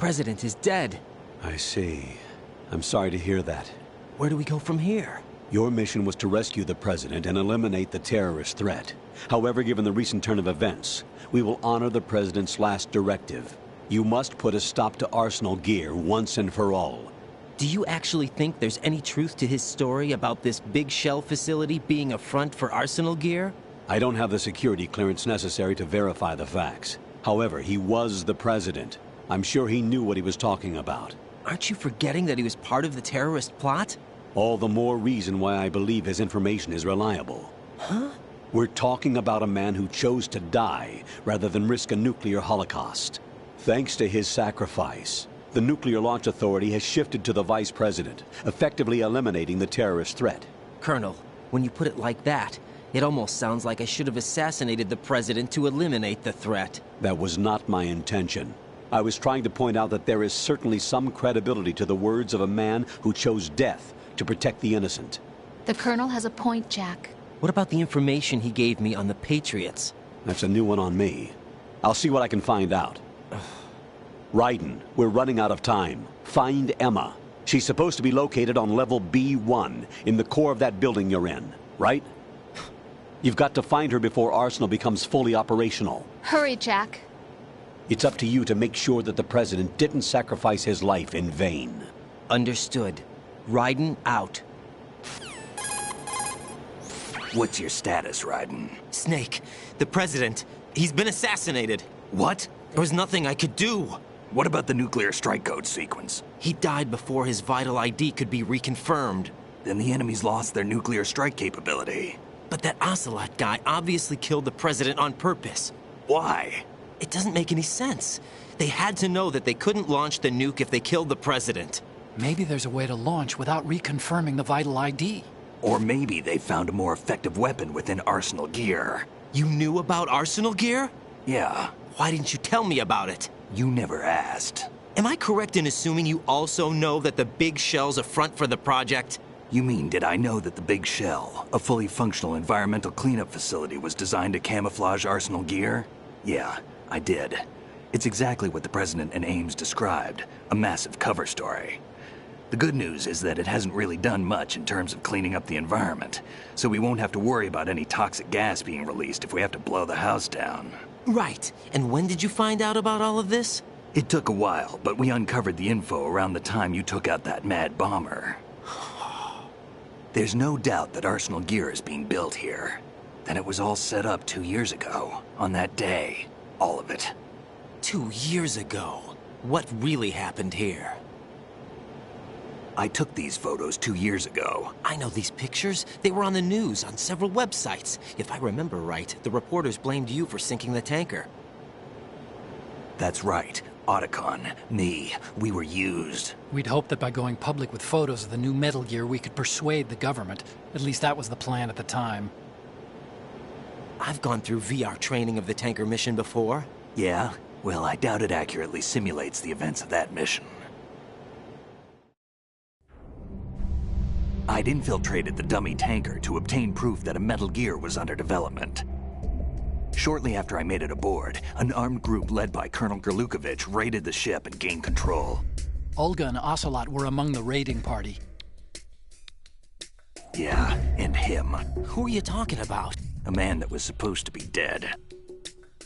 president is dead. I see. I'm sorry to hear that. Where do we go from here? Your mission was to rescue the president and eliminate the terrorist threat. However, given the recent turn of events, we will honor the president's last directive. You must put a stop to Arsenal gear once and for all. Do you actually think there's any truth to his story about this big shell facility being a front for Arsenal gear? I don't have the security clearance necessary to verify the facts. However, he was the president. I'm sure he knew what he was talking about. Aren't you forgetting that he was part of the terrorist plot? All the more reason why I believe his information is reliable. Huh? We're talking about a man who chose to die rather than risk a nuclear holocaust. Thanks to his sacrifice, the Nuclear Launch Authority has shifted to the vice president, effectively eliminating the terrorist threat. Colonel, when you put it like that, it almost sounds like I should have assassinated the president to eliminate the threat. That was not my intention. I was trying to point out that there is certainly some credibility to the words of a man who chose death to protect the innocent. The Colonel has a point, Jack. What about the information he gave me on the Patriots? That's a new one on me. I'll see what I can find out. Raiden, we're running out of time. Find Emma. She's supposed to be located on level B1, in the core of that building you're in, right? You've got to find her before Arsenal becomes fully operational. Hurry, Jack. It's up to you to make sure that the president didn't sacrifice his life in vain. Understood. Raiden out. What's your status, Raiden? Snake, the president, he's been assassinated. What? There was nothing I could do. What about the nuclear strike code sequence? He died before his vital ID could be reconfirmed. Then the enemy's lost their nuclear strike capability. But that Ocelot guy obviously killed the president on purpose. Why? It doesn't make any sense. They had to know that they couldn't launch the nuke if they killed the president. Maybe there's a way to launch without reconfirming the vital ID. Or maybe they found a more effective weapon within Arsenal gear. You knew about Arsenal gear? Yeah. Why didn't you tell me about it? You never asked. Am I correct in assuming you also know that the big shell's a front for the project? You mean, did I know that the Big Shell, a fully functional environmental cleanup facility, was designed to camouflage Arsenal gear? Yeah, I did. It's exactly what the President and Ames described, a massive cover story. The good news is that it hasn't really done much in terms of cleaning up the environment, so we won't have to worry about any toxic gas being released if we have to blow the house down. Right. And when did you find out about all of this? It took a while, but we uncovered the info around the time you took out that mad bomber. There's no doubt that Arsenal gear is being built here. Then it was all set up 2 years ago, on that day. All of it. 2 years ago? What really happened here? I took these photos 2 years ago. I know these pictures. They were on the news, on several websites. If I remember right, the reporters blamed you for sinking the tanker. That's right. Otacon, me, we were used. We'd hoped that by going public with photos of the new Metal Gear, we could persuade the government. At least that was the plan at the time. I've gone through VR training of the tanker mission before. Yeah? Well, I doubt it accurately simulates the events of that mission. I'd infiltrated the dummy tanker to obtain proof that a Metal Gear was under development. Shortly after I made it aboard, an armed group led by Colonel Gerlukovich raided the ship and gained control. Olga and Ocelot were among the raiding party. Yeah, and him. Who are you talking about? A man that was supposed to be dead.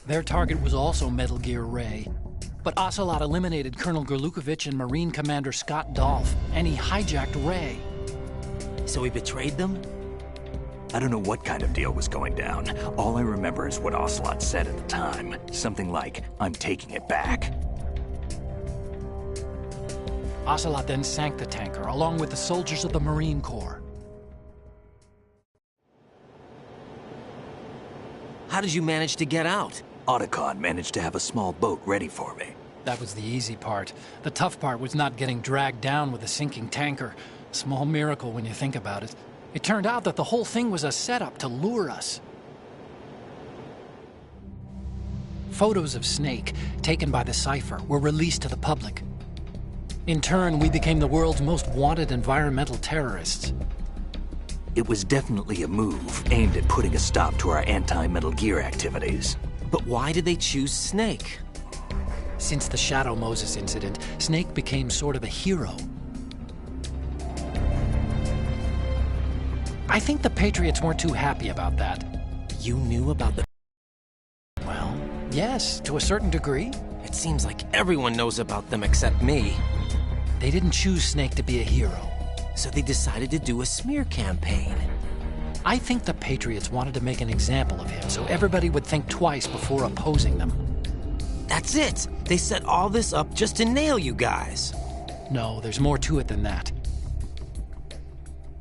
Their target was also Metal Gear Ray. But Ocelot eliminated Colonel Gerlukovich and Marine Commander Scott Dolph, and he hijacked Ray. So he betrayed them? I don't know what kind of deal was going down. All I remember is what Ocelot said at the time. Something like, "I'm taking it back." Ocelot then sank the tanker, along with the soldiers of the Marine Corps. How did you manage to get out? Otacon managed to have a small boat ready for me. That was the easy part. The tough part was not getting dragged down with a sinking tanker. Small miracle when you think about it. It turned out that the whole thing was a setup to lure us. Photos of Snake, taken by the Cypher, were released to the public. In turn, we became the world's most wanted environmental terrorists. It was definitely a move aimed at putting a stop to our anti-Metal Gear activities. But why did they choose Snake? Since the Shadow Moses incident, Snake became sort of a hero. I think the Patriots weren't too happy about that. You knew about the... Well, yes, to a certain degree. It seems like everyone knows about them except me. They didn't choose Snake to be a hero. So they decided to do a smear campaign. I think the Patriots wanted to make an example of him so everybody would think twice before opposing them. That's it! They set all this up just to nail you guys. No, there's more to it than that.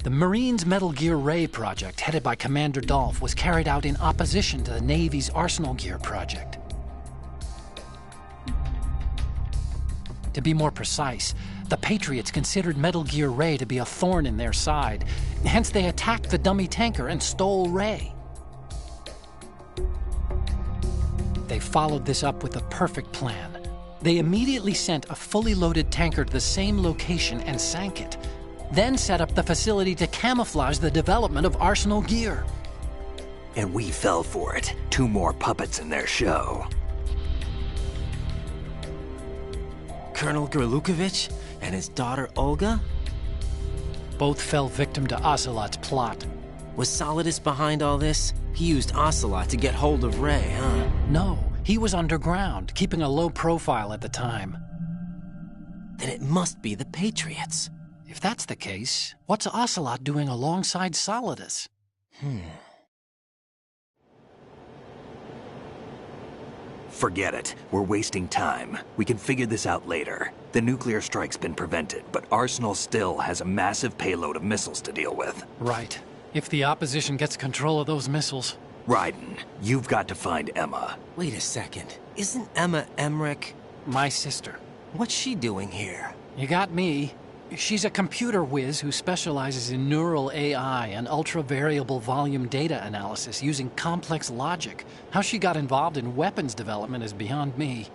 The Marines' Metal Gear Ray project, headed by Commander Dolph, was carried out in opposition to the Navy's Arsenal Gear project. To be more precise, the Patriots considered Metal Gear Ray to be a thorn in their side. Hence, they attacked the dummy tanker and stole Ray. They followed this up with a perfect plan. They immediately sent a fully loaded tanker to the same location and sank it. Then set up the facility to camouflage the development of Arsenal Gear. And we fell for it. 2 more puppets in their show. Colonel Gerlukovich and his daughter Olga? Both fell victim to Ocelot's plot. Was Solidus behind all this? He used Ocelot to get hold of Ray, huh? No, he was underground, keeping a low profile at the time. Then it must be the Patriots. If that's the case, what's Ocelot doing alongside Solidus? Forget it. We're wasting time. We can figure this out later. The nuclear strike's been prevented, but Arsenal still has a massive payload of missiles to deal with. Right. If the opposition gets control of those missiles. Raiden, you've got to find Emma. Wait a second. Isn't Emma Emmerich? My sister. What's she doing here? You got me. She's a computer whiz who specializes in neural AI and ultra-variable volume data analysis using complex logic. How she got involved in weapons development is beyond me.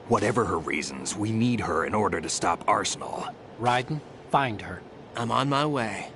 Whatever her reasons, we need her in order to stop Arsenal. Raiden, find her. I'm on my way.